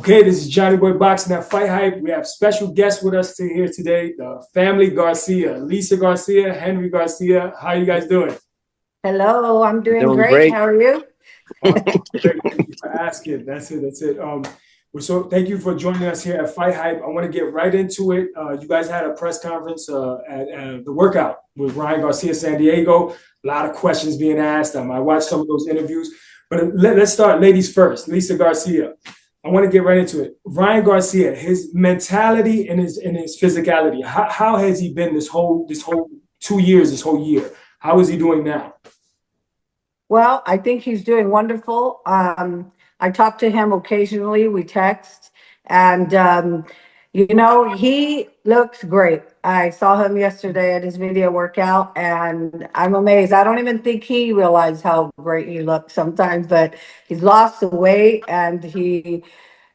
Okay, this is Johnny Boy Boxing at Fight Hype. We have special guests with us here today, the family Garcia, Lisa Garcia, Henry Garcia. How are you guys doing? Hello, I'm doing Doing great. great. How are you? Awesome. Thank you for asking. That's it. So thank you for joining us here at Fight Hype. I want to get right into it. You guys had a press conference at the workout with Ryan Garcia, San Diego. A lot of questions being asked. I watched some of those interviews, but let's start ladies first. Lisa Garcia. I want to get right into it. Ryan Garcia, his mentality and his physicality. How has he been this whole 2 years, this whole year? How is he doing now? Well, I think he's doing wonderful. I talk to him occasionally. We text, and he looks great. I saw him yesterday at his video workout, and I'm amazed. I don't even think he realized how great he looks sometimes, but he's lost the weight and he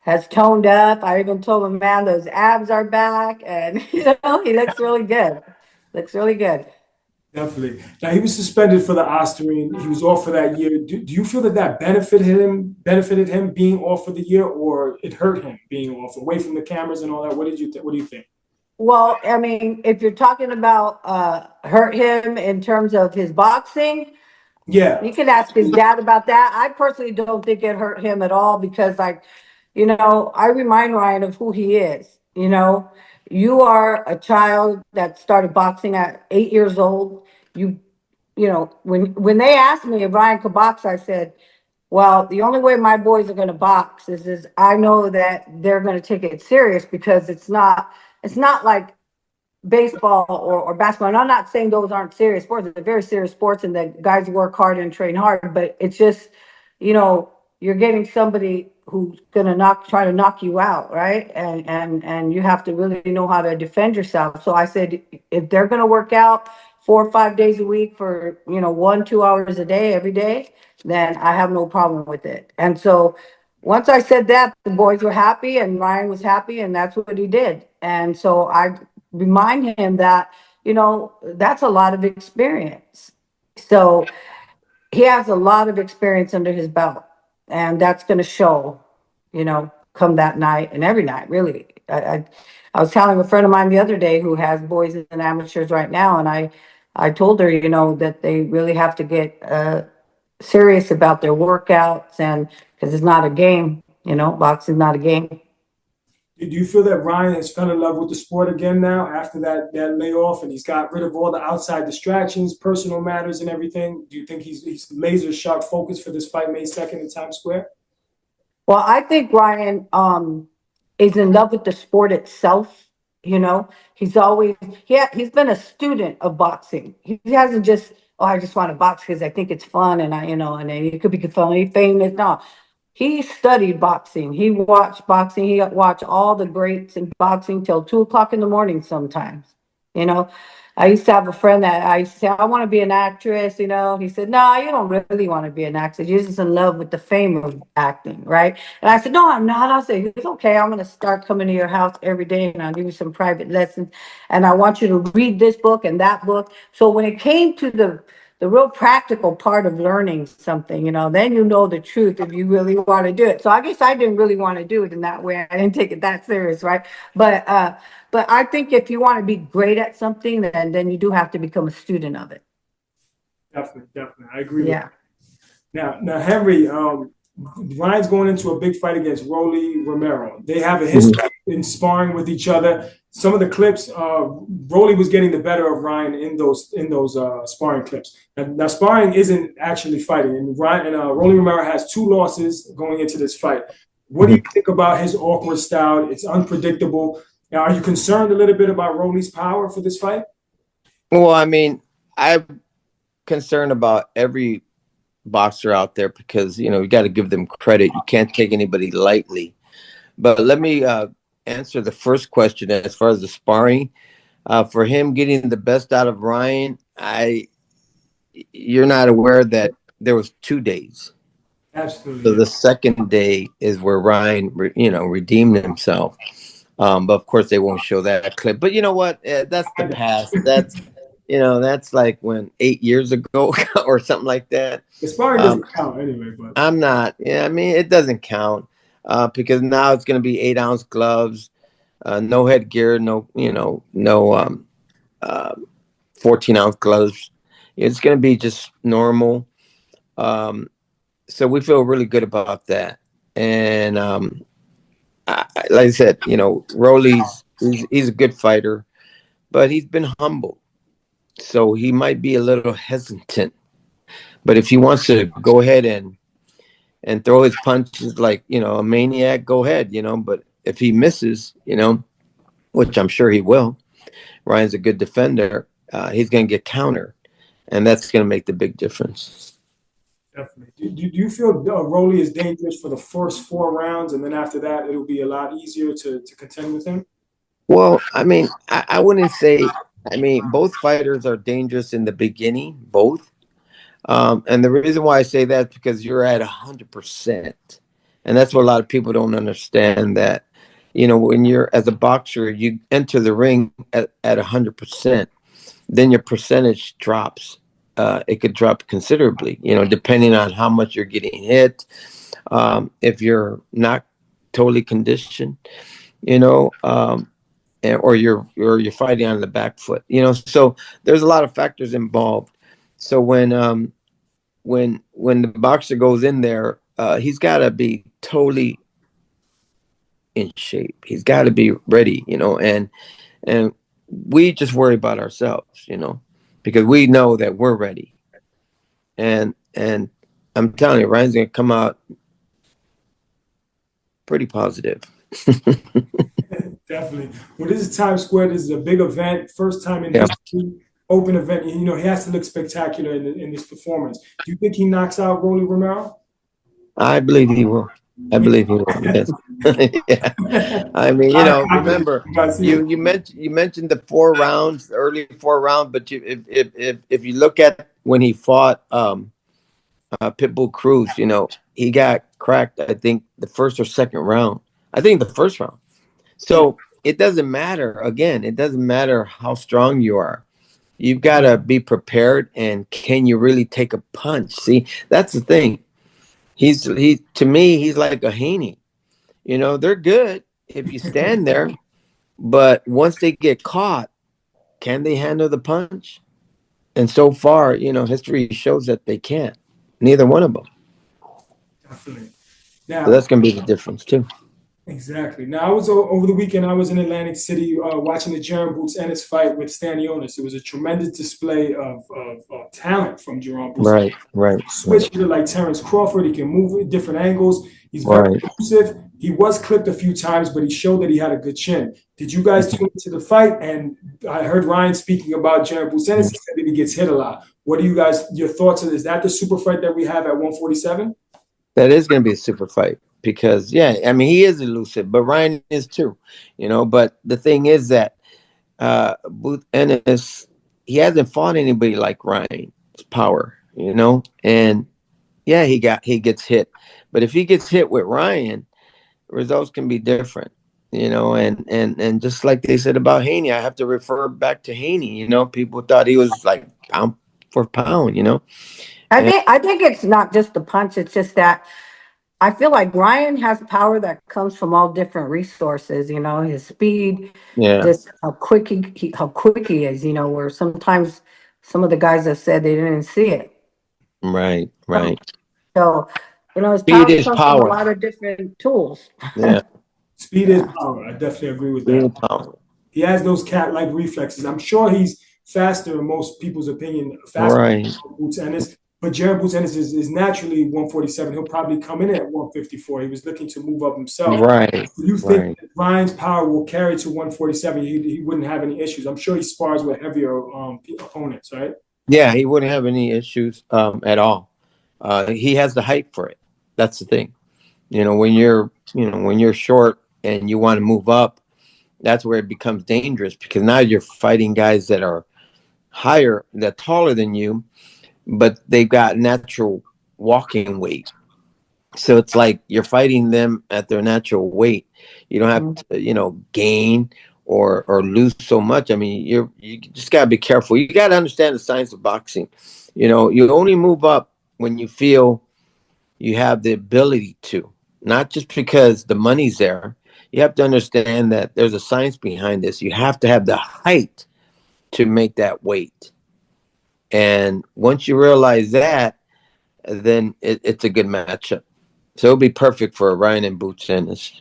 has toned up. I even told him, man, those abs are back, and he looks really good. Looks really good. Definitely. Now he was suspended for the Ostarine. He was off for that year. Do you feel that benefited him being off for the year, or it hurt him being off, away from the cameras and all that? What do you think? Well, I mean, if you're talking about hurt him in terms of his boxing, Yeah. you can ask his dad about that. I personally don't think it hurt him at all because, like, I remind Ryan of who he is. You are a child that started boxing at 8 years old. When they asked me if Ryan could box, I said, well, the only way my boys are going to box is I know that they're going to take it serious because it's not like baseball or basketball. And I'm not saying those aren't serious sports. They're very serious sports and the guys work hard and train hard, but it's just, you're getting somebody who's going to try to knock you out, right? And you have to really know how to defend yourself. So I said, if they're going to work out 4 or 5 days a week for, 1-2 hours a day, every day, then I have no problem with it. And so once I said that, the boys were happy and Ryan was happy, and that's what he did. And so I remind him that, that's a lot of experience. So he has a lot of experience under his belt, and that's going to show, come that night and every night, really. I was telling a friend of mine the other day who has boys and amateurs right now, and I told her, that they really have to get serious about their workouts, and because it's not a game, boxing's not a game. Do you feel that Ryan has fell in love with the sport again now after that layoff, and he's got rid of all the outside distractions, personal matters, and everything? Do you think he's laser sharp focused for this fight May 2nd in Times Square? Well, I think Ryan is in love with the sport itself. He's been a student of boxing. He hasn't just, I just want to box because I think it's fun and and it could be fun, famous. No, he studied boxing. He watched boxing. He watched all the greats in boxing till 2 o'clock in the morning sometimes. I used to have a friend that I used to say, I want to be an actress. He said, no, you don't really want to be an actress. You're just in love with the fame of acting, right? And I said, no, I'm not. I said, it's okay. I'm going to start coming to your house every day and I'll give you some private lessons. And I want you to read this book and that book. So when it came to the real practical part of learning something, then the truth if you really want to do it. So I guess I didn't really want to do it in that way. I didn't take it that serious, right? But I think if you want to be great at something, then you do have to become a student of it. Definitely. I agree. Yeah. Now, Henry, Ryan's going into a big fight against Rolly Romero. They have a history in sparring with each other. Some of the clips, Rolly was getting the better of Ryan in those sparring clips. Now, sparring isn't actually fighting, and Rolly Romero has 2 losses going into this fight. What do you think about his awkward style? It's unpredictable. Now, are you concerned a little bit about Rolly's power for this fight? Well, I mean, I'm concerned about every boxer out there because, you got to give them credit. You can't take anybody lightly. But let me answer the first question as far as the sparring. For him getting the best out of Ryan, you're not aware that there was 2 days. Absolutely. So the second day is where Ryan, redeemed himself. But of course they won't show that clip. But you know what? That's the past. That's like when 8 years ago or something like that. The sparring doesn't count anyway. But I'm not. Yeah, I mean, it doesn't count. because now it's going to be 8-ounce gloves, no headgear, no 14-ounce gloves. It's going to be just normal. So we feel really good about that. And like I said, Rolly's he's a good fighter, but he's been humble, so he might be a little hesitant. But if he wants to go ahead and throw his punches like a maniac, go ahead. But if he misses, which I'm sure he will, Ryan's a good defender. He's going to get countered, and that's going to make the big difference. Definitely. Do you feel Rolly is dangerous for the first 4 rounds, and then after that, it'll be a lot easier to contend with him? Well, I mean, I wouldn't say. I mean, both fighters are dangerous in the beginning, both. And the reason why I say that is because you're at 100%, and that's what a lot of people don't understand. That when you're as a boxer, you enter the ring at 100%, then your percentage drops. It could drop considerably, depending on how much you're getting hit. If you're not totally conditioned, or you're fighting on the back foot, So there's a lot of factors involved. So when the boxer goes in there, he's got to be totally in shape. He's got to be ready, and we just worry about ourselves, because we know that we're ready. And I'm telling you, Ryan's gonna come out pretty positive. Definitely. Well, this is Times Square. This is a big event, first time in history, open event. He has to look spectacular in this performance. Do you think he knocks out Rolly Romero? I believe he will. I believe he will. Yes. Yeah. I mean, remember you mentioned the 4 rounds, the early 4 rounds, but if you look at when he fought Pitbull Cruz, he got cracked. I think the first or second round. I think the first round. So it doesn't matter. Again, it doesn't matter how strong you are. You've got to be prepared, and can you really take a punch? See, that's the thing. To me, he's like a Haney. They're good if you stand there, but once they get caught, can they handle the punch? And so far, history shows that they can't. Neither one of them. Definitely. Now, so that's going to be the difference too. Exactly. Now, I was over the weekend. I was in Atlantic City watching the Jaron Ennis fight with Stanionis. It was a tremendous display of talent from Jaron. Right. Switch to like Terrence Crawford. He can move at different angles. He's very elusive. He was clipped a few times, but he showed that he had a good chin. Did you guys tune into the fight? And I heard Ryan speaking about Jaron Ennis. He said that he gets hit a lot. What do you guys? Your thoughts on? Is that the super fight that we have at 147? That is going to be a super fight. Because, I mean, he is elusive, but Ryan is too, But the thing is that Ennis, he hasn't fought anybody like Ryan's power, And he gets hit, but if he gets hit with Ryan, results can be different, And just like they said about Haney, I have to refer back to Haney. People thought he was like pound for pound, I think it's not just the punch; it's just that. I feel like Ryan has power that comes from all different resources, his speed, just how quick he is, where sometimes some of the guys have said they didn't see it. Right. So, his power comes from a lot of different tools. Yeah. Speed is power. I definitely agree with that. He has those cat-like reflexes. I'm sure he's faster in most people's opinion, faster than Boots Ennis. But Jaron Boots Ennis is naturally 147. He'll probably come in at 154. He was looking to move up himself. Right. Do you think that Ryan's power will carry to 147? He wouldn't have any issues. I'm sure he spars with heavier opponents, right? Yeah, he wouldn't have any issues at all. He has the height for it. That's the thing. When you're short and you want to move up, that's where it becomes dangerous, because now you're fighting guys that are higher, that taller than you, but they've got natural walking weight. So it's like you're fighting them at their natural weight. You don't have to, gain or lose so much. I mean, you just got to be careful. You got to understand the science of boxing. You only move up when you feel you have the ability to. not just because the money's there. You have to understand that there's a science behind this. You have to have the height to make that weight. And once you realize that, then it's a good matchup. So it'll be perfect for Ryan and Boots Ennis.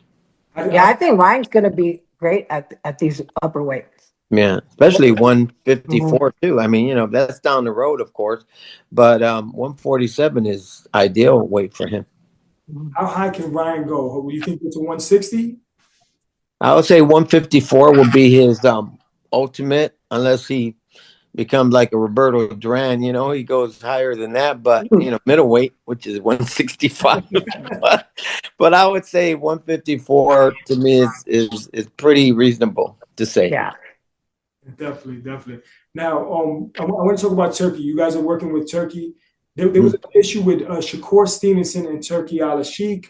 Yeah, I think Ryan's going to be great at these upper weights. Yeah, especially Mm-hmm. 154 too. I mean, that's down the road, of course, but 147 is ideal weight for him. How high can Ryan go? Do you think it's a 160? I would say 154 will be his ultimate, unless he becomes like a Roberto Duran. He goes higher than that, but middleweight, which is 165. but I would say 154 to me is pretty reasonable to say. Yeah. Definitely. Now, I want to talk about Turkey. You guys are working with Turkey. There was an issue with Shakur Stevenson and Turkey Alashik.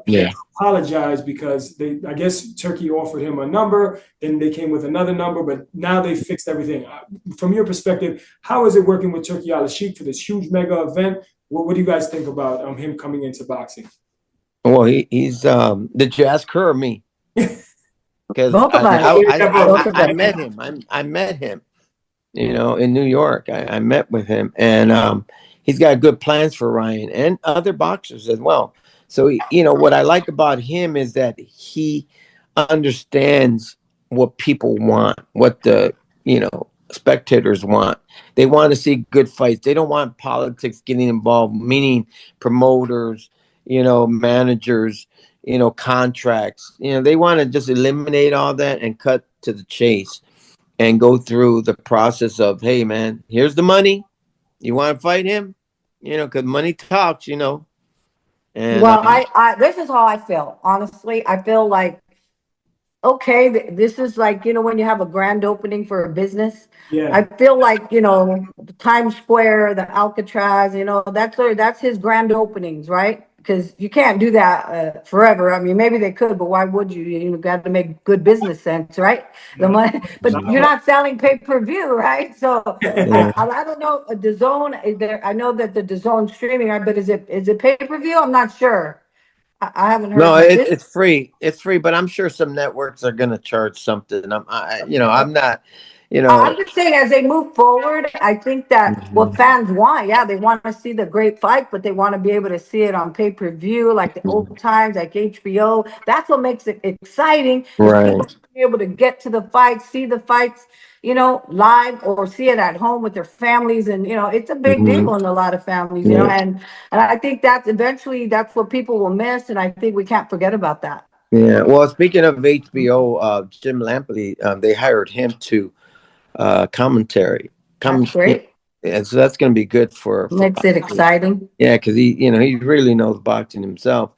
Yeah. Apologized because I guess Turkey offered him a number, then they came with another number, but now they fixed everything. From your perspective, how is it working with Turkey Alashik for this huge mega event? What do you guys think about him coming into boxing? Well, he's did you ask her or me? Because I met him. I met him, in New York. I met with him, and he's got good plans for Ryan and other boxers as well. So, what I like about him is that he understands what people want, what the, spectators want. They want to see good fights. They don't want politics getting involved, meaning promoters, managers, contracts. They want to just eliminate all that and cut to the chase and go through the process of, hey, man, here's the money. You want to fight him? Because money talks, And, well, I this is how I feel. Honestly, I feel like, okay, this is like, when you have a grand opening for a business. Yeah. I feel like, the Times Square, the Alcatraz, that's his grand openings, right? Because you can't do that forever. I mean, maybe they could, but why would you? You got to make good business sense, right? The money, but you're not selling pay-per-view, right? So I don't know. The Zone is there. I know that the DAZN streaming, right? But is it pay-per-view? I'm not sure. I haven't heard. No, it's free. It's free, but I'm sure some networks are going to charge something. I'm not. I'm just saying, as they move forward, I think that what fans want, they want to see the great fight, but they want to be able to see it on pay-per-view, like the old times, like HBO. That's what makes it exciting. Right. People be able to get to the fights, see the fights, live, or see it at home with their families, and it's a big deal in a lot of families, and I think that's what people will miss, and I think we can't forget about that. Yeah. Well, speaking of HBO, Jim Lampley, they hired him to commentary. That's great. And so that's going to be good for makes it exciting. Yeah, because he really knows boxing himself.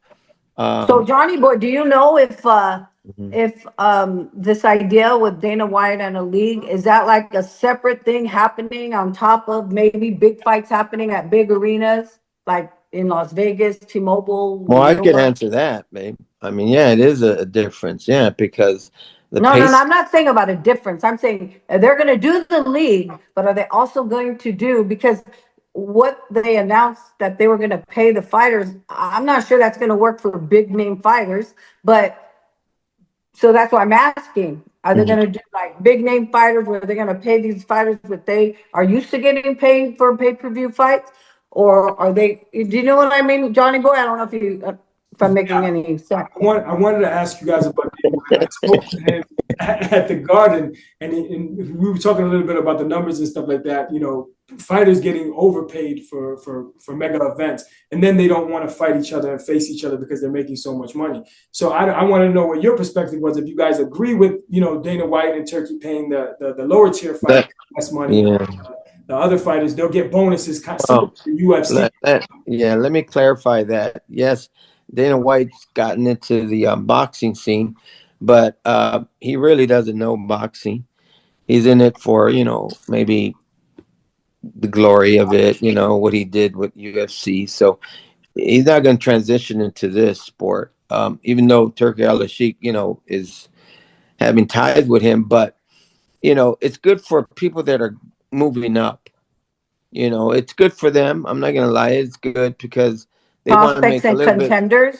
So Johnny Boy, do you know if this idea with Dana White and a league, is that like a separate thing happening on top of maybe big fights happening at big arenas like in Las Vegas, T-Mobile? Well, I can answer that, babe. I mean, yeah, it is a difference. Yeah, because No, I'm not saying about a difference. I'm saying they're going to do the league, but are they also going to do, because what they announced that they were going to pay the fighters, I'm not sure that's going to work for big name fighters, but so that's why I'm asking, are they going to do like big name fighters where they're going to pay these fighters that they are used to getting paid for pay-per-view fights? Or are they, do you know what I mean, Johnny Boy? I don't know if I'm making any sense. I wanted to ask you guys about I spoke to him at the Garden, and we were talking a little bit about the numbers and stuff like that. Fighters getting overpaid for mega events, and then they don't want to fight each other and face each other because they're making so much money. So I want to know what your perspective was, if you guys agree with Dana White and Turkey paying the lower tier fighters less money. Yeah. The other fighters, they'll get bonuses kind of the UFC. Let me clarify that. Yes, Dana White's gotten into the boxing scene, but he really doesn't know boxing. He's in it for, maybe the glory of it, what he did with UFC. So he's not going to transition into this sport, even though Turkey Alashik, is having ties with him. But, it's good for people that are moving up. It's good for them. I'm not going to lie. It's good because they want to make a little contenders.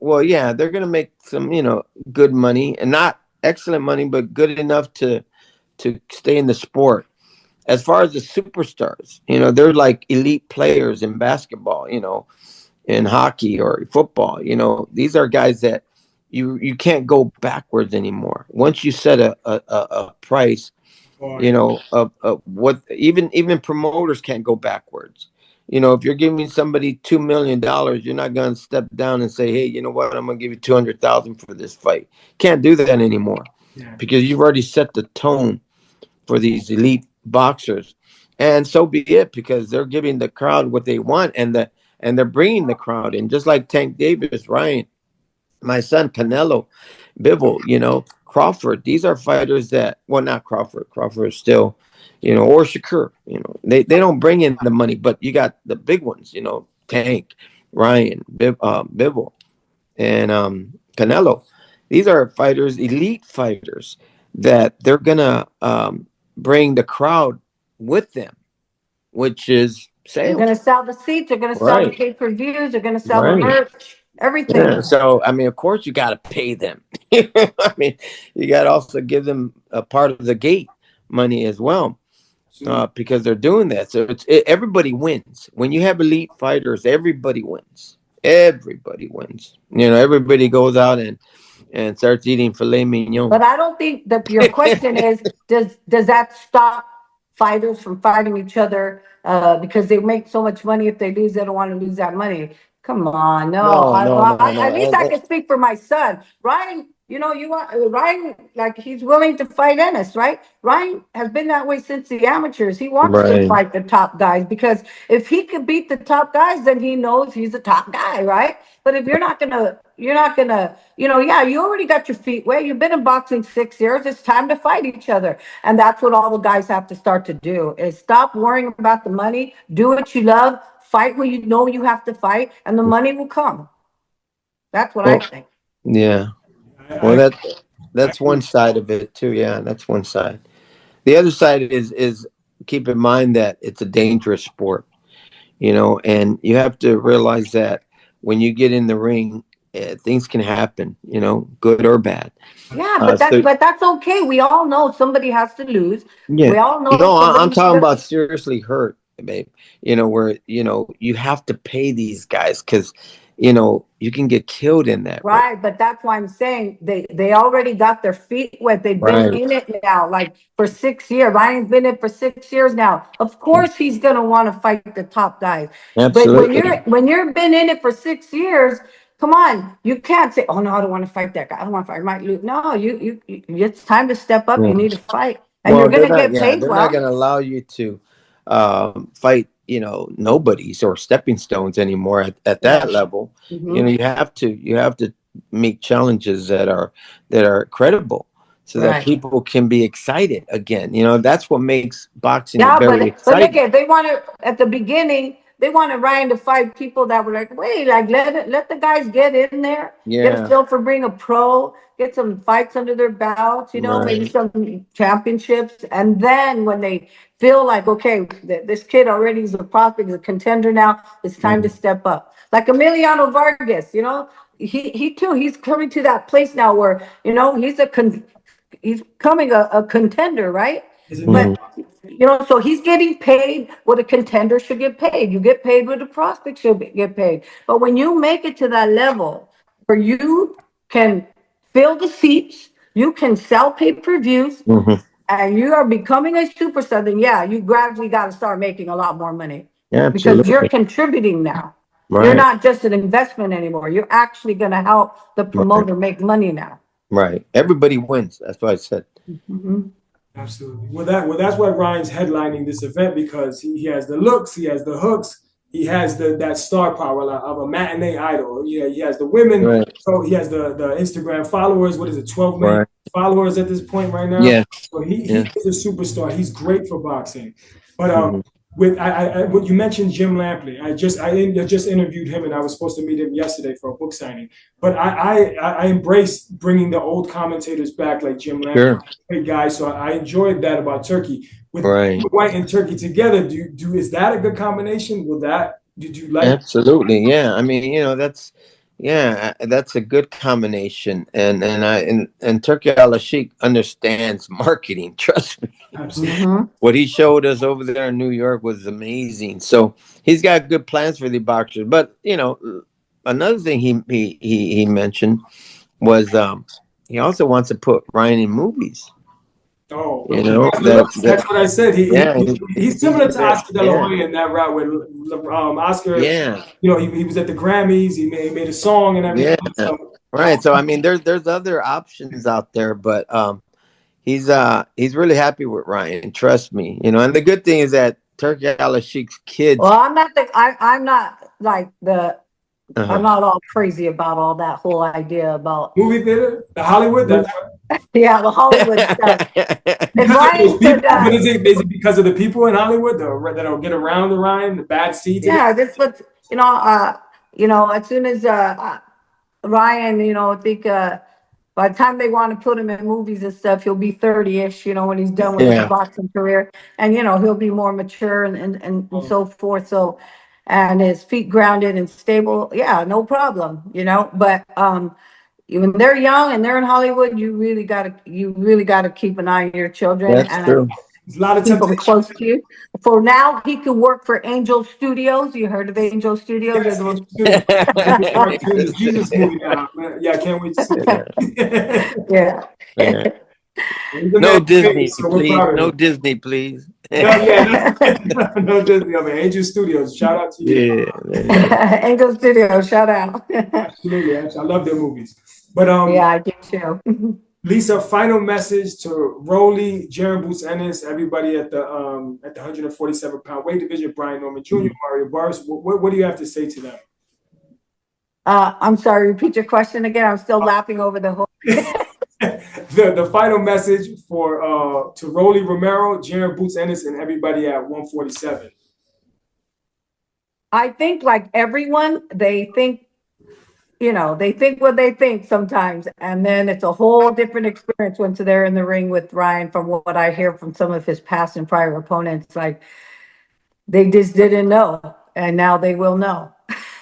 Well, yeah, they're gonna make some, good money, and not excellent money, but good enough to stay in the sport. As far as the superstars, they're like elite players in basketball, in hockey or football. These are guys that you can't go backwards anymore. Once you set a price, of what even promoters can't go backwards. If you're giving somebody $2 million, you're not going to step down and say, hey, you know what, I'm going to give you 200,000 for this fight. Can't do that anymore, because you've already set the tone for these elite boxers. And so be it, because they're giving the crowd what they want, and they're bringing the crowd in, just like Tank Davis, Ryan, my son, Canelo, Bivol, Crawford. These are fighters that, well, not Crawford. Crawford is still, or Shakur. They don't bring in the money, but you got the big ones. Tank, Ryan, Bivol, and Canelo. These are fighters, elite fighters, that they're gonna bring the crowd with them, which is They're sales. going to sell the seats. They're going to sell the Right. pay-per-views. They're going to sell the Right. merch, everything. Yeah. So, I mean, of course, you got to pay them. I mean, you got to also give them a part of the gate money as well, because they're doing that. So everybody wins. When you have elite fighters, everybody wins. Everybody wins. Everybody goes out and starts eating filet mignon. But I don't think that your question is, does that stop fighters from fighting each other because they make so much money? If they lose, they don't want to lose that money. Come on, no. No. At least I can speak for my son, Ryan. You want Ryan, like, he's willing to fight Ennis, right? Ryan has been that way since the amateurs. He wants to fight the top guys, because if he could beat the top guys, then he knows he's the top guy, right? But if you're not gonna, yeah, you already got your feet wet. You've been in boxing 6 years. It's time to fight each other. And that's what all the guys have to start to do, is stop worrying about the money. Do what you love. Fight when you know you have to fight, and the money will come. That's what I think. Yeah. Well, that's one side of it too. Yeah, that's one side. The other side is keep in mind that it's a dangerous sport, and you have to realize that when you get in the ring, things can happen, good or bad. Yeah, but that's okay. We all know somebody has to lose. Yeah. We all know. No, I'm talking about seriously hurt, babe. Where you have to pay these guys, because you can get killed in that. Right, but that's why I'm saying they already got their feet wet. They've been in it now, like, for 6 years. Ryan's been in it for 6 years now. Of course, he's gonna want to fight the top guys. Absolutely. But when you're been in it for 6 years, come on, you can't say, "Oh no, I don't want to fight that guy. I don't want to fight. I might lose." No, you it's time to step up. You need to fight, and you're gonna get paid They're well. not gonna allow you to fight, nobodies or stepping stones anymore at that level. You have to make challenges that are credible, so that people can be excited again. That's what makes boxing very exciting. But look, they want to, at the beginning, they wanted Ryan to fight people that were like, wait, like, let the guys get in there, get a feel for being a pro, get some fights under their belts, maybe some championships. And then when they feel like, okay, this kid already is a prospect, is a contender now, it's time to step up. Like Emiliano Vargas, he too, he's coming to that place now where, he's becoming a contender, right? But so he's getting paid what a contender should get paid. You get paid what a prospect should get paid. But when you make it to that level where you can fill the seats, you can sell pay-per-views, and you are becoming a superstar, then you gradually got to start making a lot more money. Because you're contributing now. You're not just an investment anymore. You're actually going to help the promoter make money now. Right. Everybody wins. That's what I said. Absolutely. Well, that's why Ryan's headlining this event, because he has the looks, he has the hooks, he has that star power of a matinee idol. Yeah, he has the women, so he has the Instagram followers. What is it, 12 million followers at this point right now? Yeah. So he is a superstar. He's great for boxing. But what you mentioned, Jim Lampley. I just interviewed him, and I was supposed to meet him yesterday for a book signing. But I embrace bringing the old commentators back, like Jim Lampley, great guy. So I enjoyed that about Turkey. With White and Turkey together, is that a good combination? Did you like? Absolutely, yeah. I mean, that's Yeah, that's a good combination, and Turkey Alashik understands marketing. Trust me, Mm-hmm. what he showed us over there in New York was amazing. So he's got good plans for the boxers. But another thing he mentioned was he also wants to put Ryan in movies. Oh, You know that's what I said. yeah, He's similar to Oscar De La yeah, Hoya in that route. When Oscar, yeah, he was at the Grammys. He made a song and everything. yeah. So, Right. So I mean, there's other options out there, but he's really happy with Ryan. Trust me. And the good thing is that Turkey Alashik's kids. Well, I'm not like I'm Uh-huh. not all crazy about all that whole idea about movie theater, the Hollywood. That's yeah, the Hollywood stuff. And because of those Ryan people. could But is it because of the people in Hollywood that'll get around the Ryan, the bad seeds? yeah, this was as soon as Ryan, I think by the time they want to put him in movies and stuff, he'll be 30-ish, when he's done with his Yeah. boxing career. And, he'll be more mature and so forth. So, and his feet grounded and stable. Yeah, no problem, But when they're young and they're in Hollywood, you really gotta keep an eye on your children. That's true. There's a lot of Keep them temptation. close to you. For now, he could work for Angel Studios. You heard of Angel Studios? Yes, They're the Jesus movie now. Yeah, I can't wait to see it. yeah. Yeah. No Disney, please. No Disney, please. No Disney. I mean, Angel Studios. Shout out to you. Yeah. Angel Studios, shout out. Absolutely, I love their movies. But yeah, I do too. Lisa, final message to Rolly, Jaron Boots Ennis, everybody at the 147-pound weight division, Brian Norman Jr., Mario Barnes. What do you have to say to them? I'm sorry, repeat your question again. I'm still laughing over the whole the final message to Rolly Romero, Jaron Boots Ennis, and everybody at 147. I think like everyone, they think what they think sometimes, and then it's a whole different experience once they're in the ring with Ryan. From what I hear from some of his past and prior opponents, like they just didn't know, and now they will know.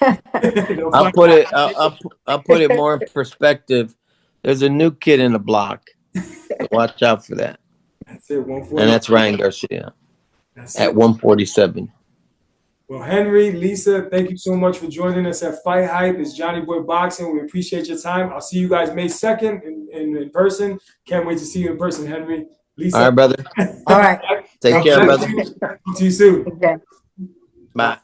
I'll put it more in perspective. There's a new kid in the block. So watch out for that. That's it. 140. And that's Ryan Garcia at 147. Well, Henry, Lisa, thank you so much for joining us at FightHype. It's Johnny Boy Boxing. We appreciate your time. I'll see you guys May 2nd in person. Can't wait to see you in person, Henry. Lisa. All right, brother. All right. Take care, brother. Talk to you soon. Okay. Bye.